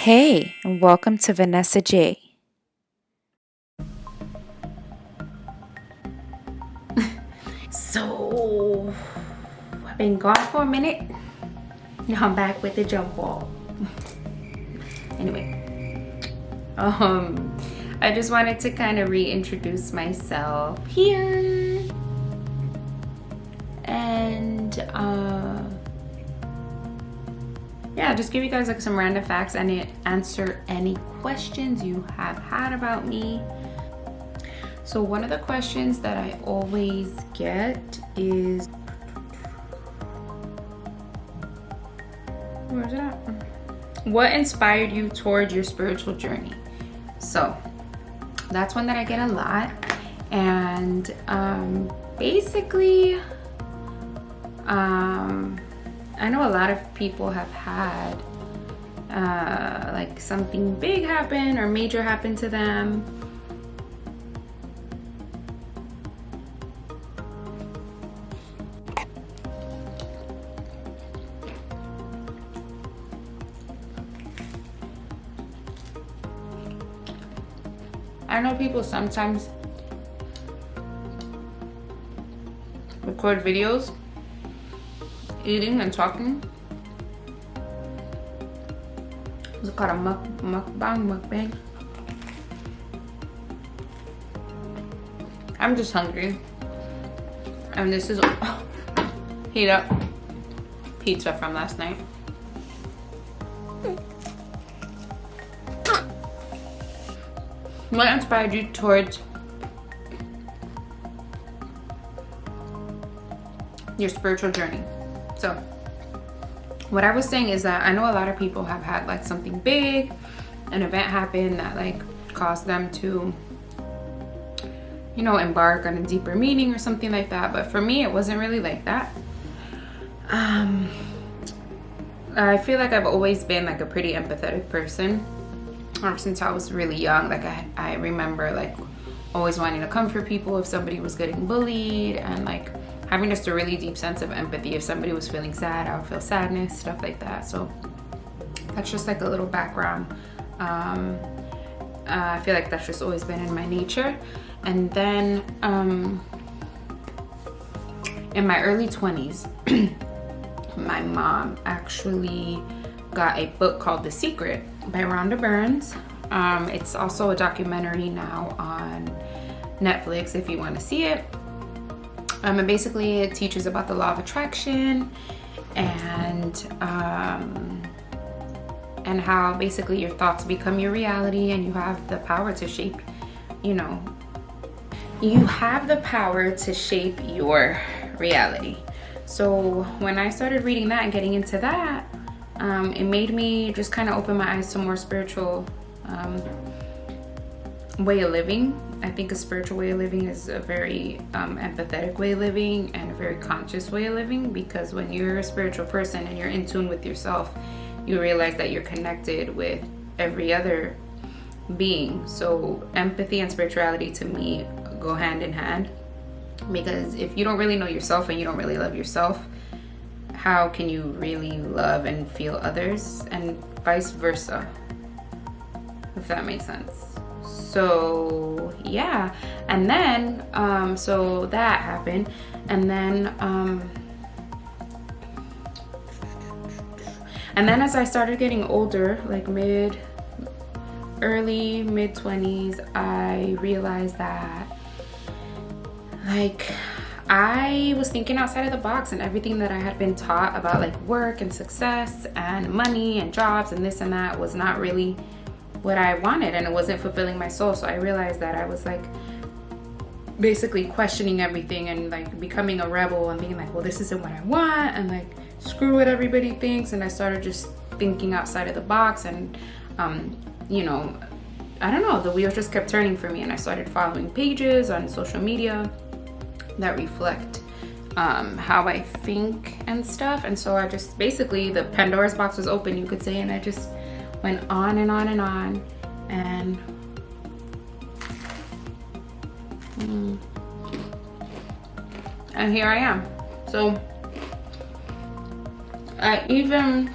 Hey, and welcome to Vanessa J. So, I've been gone for a minute. Now I'm back with the jump ball. Anyway, I just wanted to kind of reintroduce myself here. And, yeah, just give you guys like some random facts and answer any questions you have had about me. So one of the questions that I always get is, where's it at? What inspired you towards your spiritual journey? So that's one that I get a lot. And basically, I know a lot of people have had like something big happen or major happen to them. I know people sometimes record videos eating and talking. It's called a mukbang. I'm just hungry. And this is heat up pizza from last night. What inspired you towards your spiritual journey? So what I was saying is that I know a lot of people have had like something big, an event happen that like caused them to, you know, embark on a deeper meaning or something like that. But for me, it wasn't really like that. I feel like I've always been like a pretty empathetic person ever since I was really young. Like I remember like always wanting to comfort people if somebody was getting bullied, and like having just a really deep sense of empathy. If somebody was feeling sad, I would feel sadness, stuff like that. So that's just like a little background. I feel like that's just always been in my nature. And then in my early 20s, my mom actually got a book called The Secret by Rhonda Burns. It's also a documentary now on Netflix if you want to see it. And basically it teaches about the law of attraction and how basically your thoughts become your reality, and you have the power to shape, you have the power to shape your reality. So when I started reading that and getting into that, it made me just kind of open my eyes to more spiritual way of living. I think a spiritual way of living is a very empathetic way of living and a very conscious way of living, because when you're a spiritual person and you're in tune with yourself, you realize that you're connected with every other being. So empathy and spirituality to me go hand in hand, because if you don't really know yourself and you don't really love yourself, how can you really love and feel others, and vice versa, if that makes sense. So yeah, and then so that happened, and then as I started getting older, like early mid 20s, I realized that like I was thinking outside of the box, and everything that I had been taught about like work and success and money and jobs and this and that was not really what I wanted, and it wasn't fulfilling my soul. So I realized that I was like basically questioning everything and like becoming a rebel and being like, well, this isn't what I want, and like screw what everybody thinks. And I started just thinking outside of the box, and I don't know, the wheels just kept turning for me, and I started following pages on social media that reflect how I think and stuff. And so I just basically, the Pandora's box was open, you could say, and I just went on and on and on, and here I am. So I even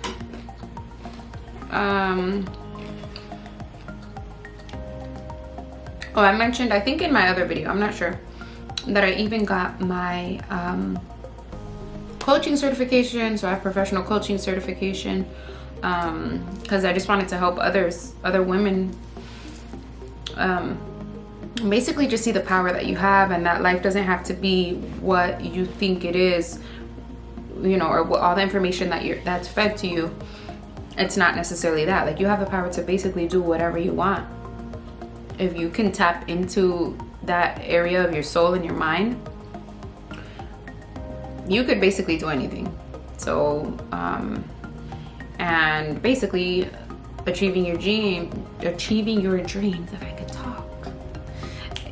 Oh, I mentioned, I think in my other video, I'm not sure, that I even got my coaching certification. So I have professional coaching certification because I just wanted to help other women basically just see the power that you have, and that life doesn't have to be what you think it is, you know, or all the information that's fed to you. It's not necessarily that. Like, you have the power to basically do whatever you want. If you can tap into that area of your soul and your mind, you could basically do anything. So and basically achieving your dreams, if I could talk,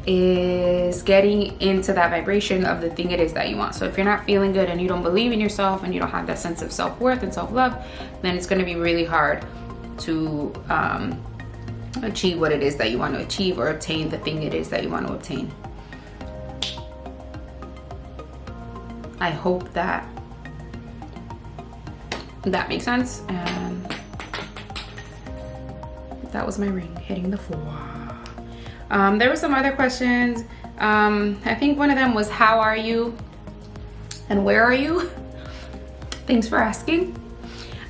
is getting into that vibration of the thing it is that you want. So if you're not feeling good and you don't believe in yourself and you don't have that sense of self-worth and self-love, then it's going to be really hard to achieve what it is that you want to achieve, or obtain the thing it is that you want to obtain. I hope that makes sense. And that was my ring hitting the floor. There were some other questions. I think one of them was, how are you and where are you? Thanks for asking.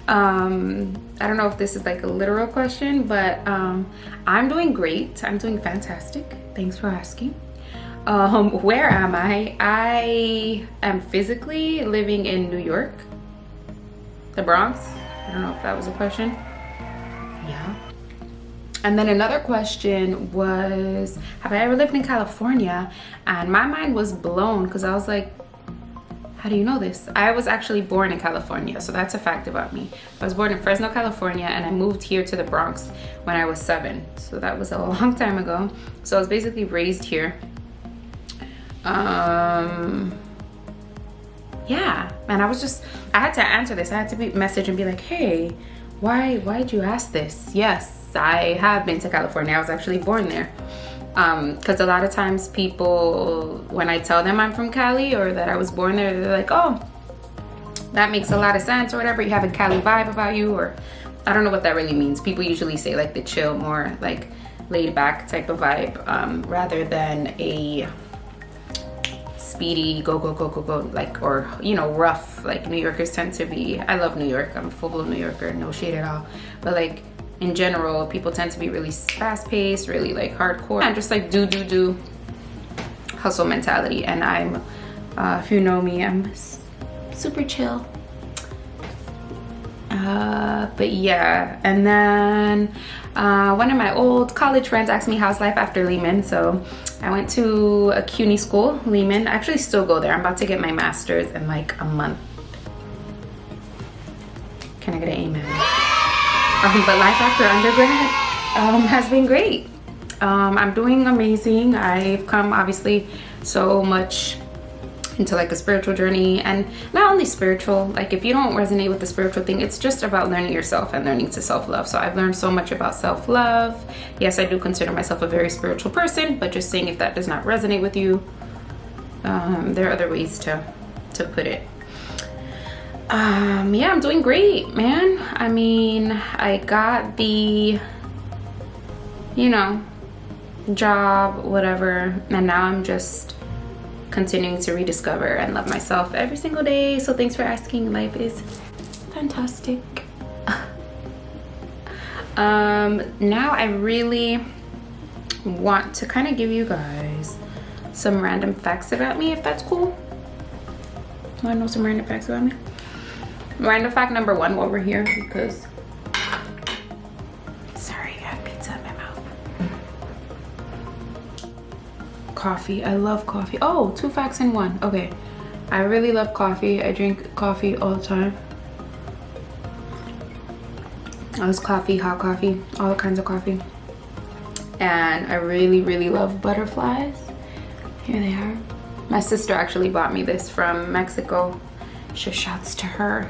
I don't know if this is like a literal question, but I'm doing great. I'm doing fantastic. Thanks for asking. Where am I? I am physically living in New York, the Bronx. I don't know if that was a question. Yeah. And then another question was, have I ever lived in California? And my mind was blown because I was like, how do you know this? I was actually born in California, so that's a fact about me. I was born in Fresno, California, and I moved here to the Bronx when I was 7. So that was a long time ago. So I was basically raised here. Yeah, and I had to answer this. I had to message and be like, hey, why'd you ask this? Yes, I have been to California. I was actually born there. Because a lot of times people, when I tell them I'm from Cali or that I was born there, they're like, oh, that makes a lot of sense, or whatever. You have a Cali vibe about you, or I don't know what that really means. People usually say like the chill, more like laid back type of vibe, rather than a speedy go, like, or, you know, rough, like New Yorkers tend to be. I love New York. I'm a full-blown New Yorker, no shade at all. But like, in general, people tend to be really fast-paced, really like hardcore, and just like do hustle mentality. And I'm, if you know me, I'm super chill. But yeah, and then one of my old college friends asked me how's life after Lehman. So I went to a CUNY school, Lehman. I actually still go there. I'm about to get my master's in like a month. Can I get an amen? But life after undergrad has been great. I'm doing amazing. I've come obviously so much into like a spiritual journey, and not only spiritual, like if you don't resonate with the spiritual thing, it's just about learning yourself and learning to self-love. So I've learned so much about self-love. Yes, I do consider myself a very spiritual person, but just saying, if that does not resonate with you, there are other ways to put it. Yeah, I'm doing great, man. I mean, I got the, you know, job, whatever, and now I'm just continuing to rediscover and love myself every single day. So thanks for asking. Life is fantastic. Now I really want to kind of give you guys some random facts about me, if that's cool. Want to know some random facts about me? Random fact number 1 while we're here, because sorry, I have pizza in my mouth. Coffee. I love coffee. Oh, 2 facts in 1. Okay. I really love coffee. I drink coffee all the time. Iced coffee, hot coffee, all kinds of coffee. And I really love butterflies. Here they are. My sister actually bought me this from Mexico. So shouts to her.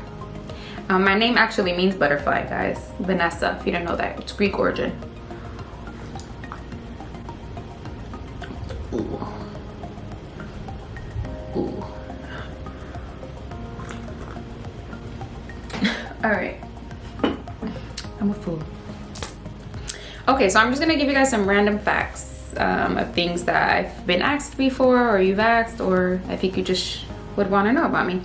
My name actually means butterfly, guys. Vanessa, if you didn't know that. It's Greek origin. Ooh. Ooh. All right. I'm a fool. Okay, so I'm just gonna give you guys some random facts. of things that I've been asked before, or you've asked, or I think you just would want to know about me.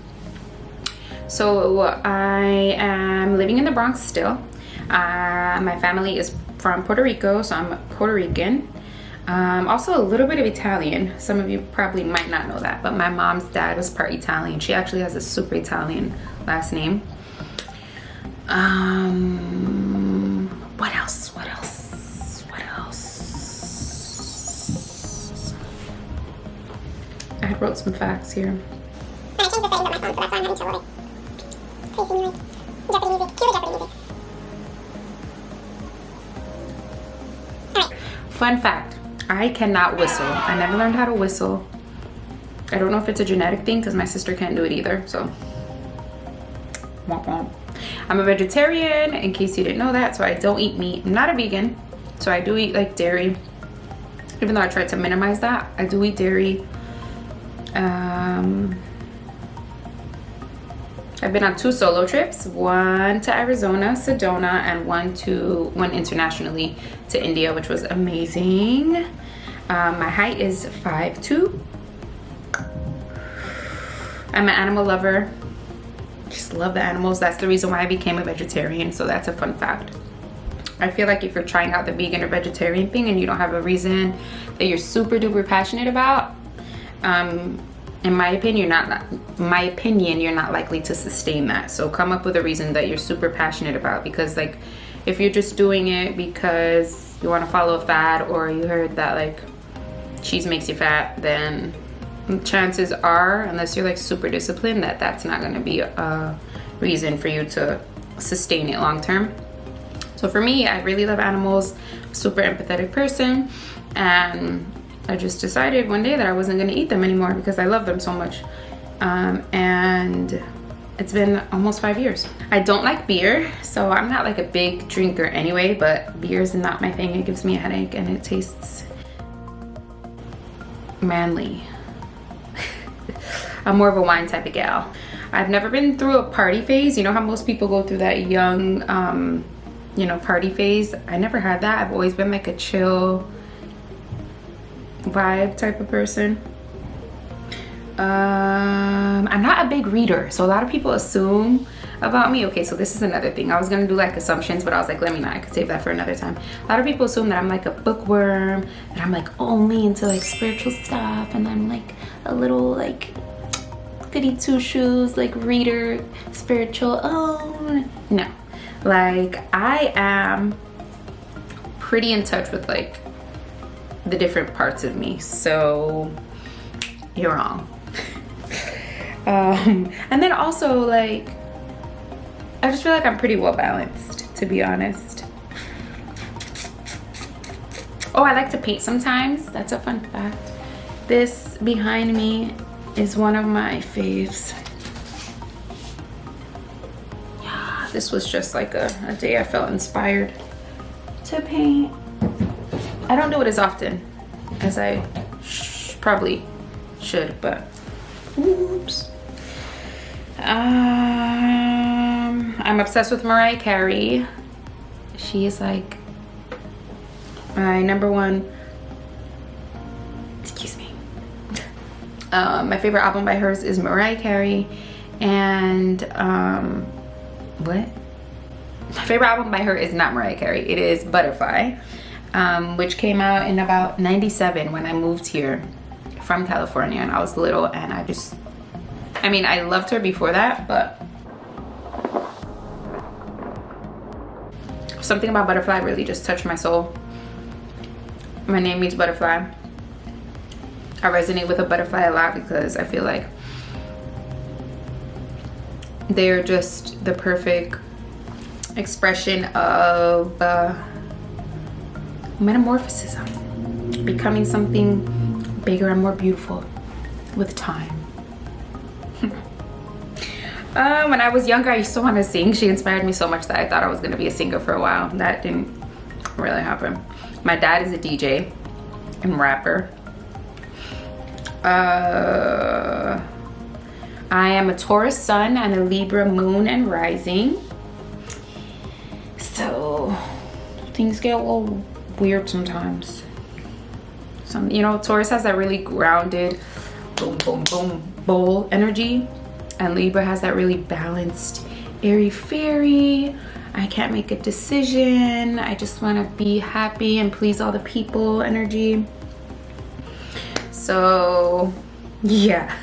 So I am living in the Bronx still. My family is from Puerto Rico, so I'm Puerto Rican. Also a little bit of Italian. Some of you probably might not know that, but my mom's dad was part Italian. She actually has a super Italian last name. What else? I wrote some facts here. I changed the settings on my phone, so that's why I'm having trouble with it. Jeopardy music. Cue the Jeopardy music. Alright. Fun fact, I cannot whistle. I never learned how to whistle. I don't know if it's a genetic thing because my sister can't do it either, so. Womp womp. I'm a vegetarian, in case you didn't know that, so I don't eat meat. I'm not a vegan, so I do eat like dairy. Even though I tried to minimize that, I do eat dairy. I've been on 2 solo trips, one to Arizona, Sedona, and one internationally to India, which was amazing. My height is 5'2". I'm an animal lover. Just love the animals. That's the reason why I became a vegetarian, so that's a fun fact. I feel like if you're trying out the vegan or vegetarian thing and you don't have a reason that you're super duper passionate about, in my opinion, you're not likely to sustain that. So come up with a reason that you're super passionate about, because like if you're just doing it because you want to follow a fad, or you heard that like cheese makes you fat, then chances are, unless you're like super disciplined, that that's not going to be a reason for you to sustain it long term. So for me, I really love animals, super empathetic person, and I just decided one day that I wasn't going to eat them anymore because I love them so much. And it's been almost 5 years. I don't like beer, so I'm not like a big drinker anyway, but beer is not my thing. It gives me a headache and it tastes manly. I'm more of a wine type of gal. I've never been through a party phase. You know how most people go through that young, party phase? I never had that. I've always been like a chill vibe type of person. I'm not a big reader, so a lot of people assume about me. Okay, so this is another thing. I was gonna do like assumptions, but I was like, let me not. I could save that for another time. A lot of people assume that I'm like a bookworm, that I'm like only into like spiritual stuff, and I'm like a little like goody two shoes, like reader, spiritual. Oh no, like I am pretty in touch with like the different parts of me, so you're wrong. And then also like I just feel like I'm pretty well balanced, to be honest. Oh, I like to paint sometimes. That's a fun fact. This behind me is one of my faves. Yeah, this was just like a day I felt inspired to paint. I don't do it as often as I probably should, but oops. I'm obsessed with Mariah Carey. She is like my number one. Excuse me. My favorite album by hers is Mariah Carey, and what? My favorite album by her is not Mariah Carey. It is Butterfly, which came out in about '97 when I moved here from California, and I was little, and I loved her before that, but something about Butterfly really just touched my soul. My name means butterfly. I resonate with a butterfly a lot because I feel like they're just the perfect expression of metamorphosis, becoming something bigger and more beautiful with time. When I was younger, I used to want to sing. She inspired me so much that I thought I was going to be a singer for a while. That didn't really happen. My dad is a DJ and rapper. I am a Taurus sun and a Libra moon and rising. So things get a little weird sometimes. some, you know, Taurus has that really grounded boom boom boom bowl energy, and Libra has that really balanced airy fairy, I can't make a decision, I just want to be happy and please all the people energy. So yeah,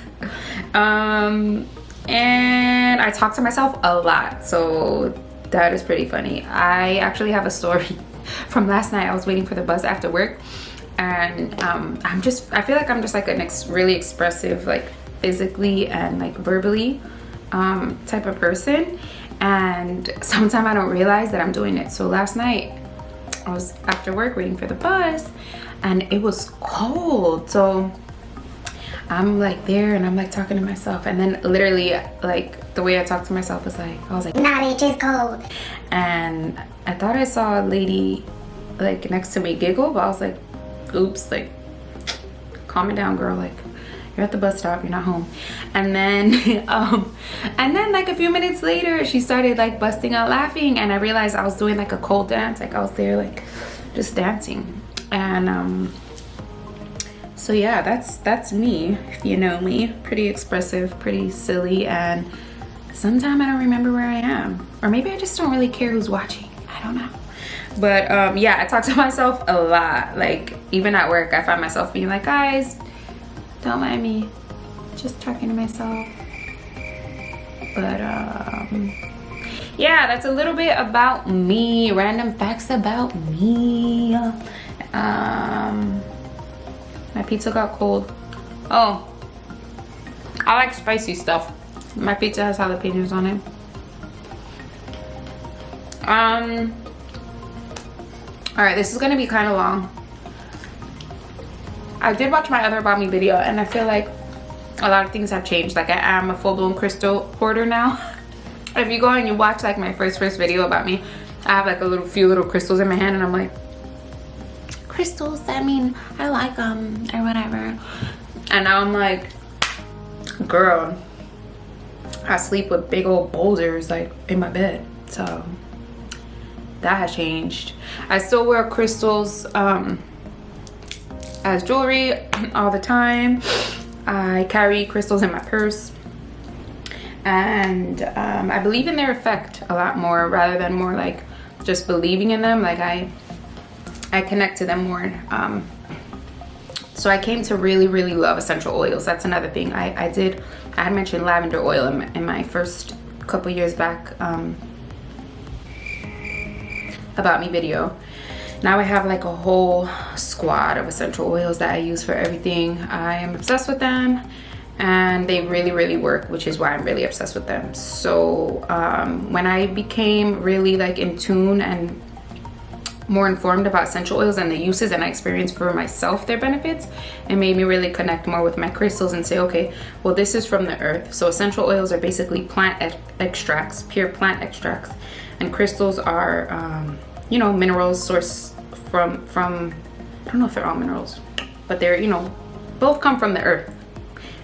and I talk to myself a lot, so that is pretty funny. I actually have a story from last night. I was waiting for the bus after work, and I feel like I'm just like really expressive, like physically and like verbally type of person, and sometimes I don't realize that I'm doing it. So last night I was after work waiting for the bus, and it was cold, so I'm like there and I'm like talking to myself, and then literally like the way I talk to myself is like, I was like, Nah, bitch, it's cold. and I thought I saw a lady like next to me giggle, but I was like, oops, like calm it down, girl, like you're at the bus stop, you're not home. And then like a few minutes later she started like busting out laughing, and I realized I was doing like a cold dance, like I was there like just dancing. And so yeah, that's me, if you know me. Pretty expressive, pretty silly, and sometimes I don't remember where I am, or maybe I just don't really care who's watching, I don't know. But yeah, I talk to myself a lot, like even at work I find myself being like, guys, don't mind me, just talking to myself. But yeah, that's a little bit about me, random facts about me. My pizza got cold. Oh, I like spicy stuff. My pizza has jalapenos on it. All right, this is gonna be kind of long. I did watch my other About Me video, and I feel like a lot of things have changed. Like I am a full-blown crystal hoarder now. If you go and you watch like my first video about me, I have like a few little crystals in my hand, and I'm like, crystals, I mean, I like them or whatever. And now I'm like, girl, I sleep with big old boulders like in my bed. So that has changed. I still wear crystals as jewelry all the time. I carry crystals in my purse, and I believe in their effect a lot more, rather than more like just believing in them. Like I connect to them more. So I came to really love essential oils. That's another thing. I had mentioned lavender oil in my first couple years back About Me video. Now I have like a whole squad of essential oils that I use for everything. I am obsessed with them, and they really work, which is why I'm really obsessed with them. So when I became really like in tune and more informed about essential oils and the uses, and I experienced for myself their benefits, it made me really connect more with my crystals and say, okay, well, this is from the earth. So essential oils are basically plant extracts, pure plant extracts, and crystals are you know, minerals sourced from I don't know if they're all minerals, but they're, you know, both come from the earth.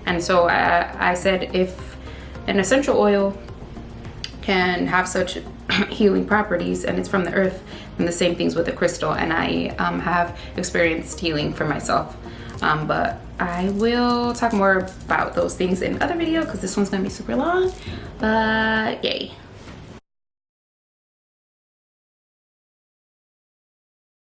And so I said, if an essential oil can have such healing properties and it's from the earth, and the same things with the crystal. And I have experienced healing for myself, but I will talk more about those things in other video because this one's gonna be super long. But yay.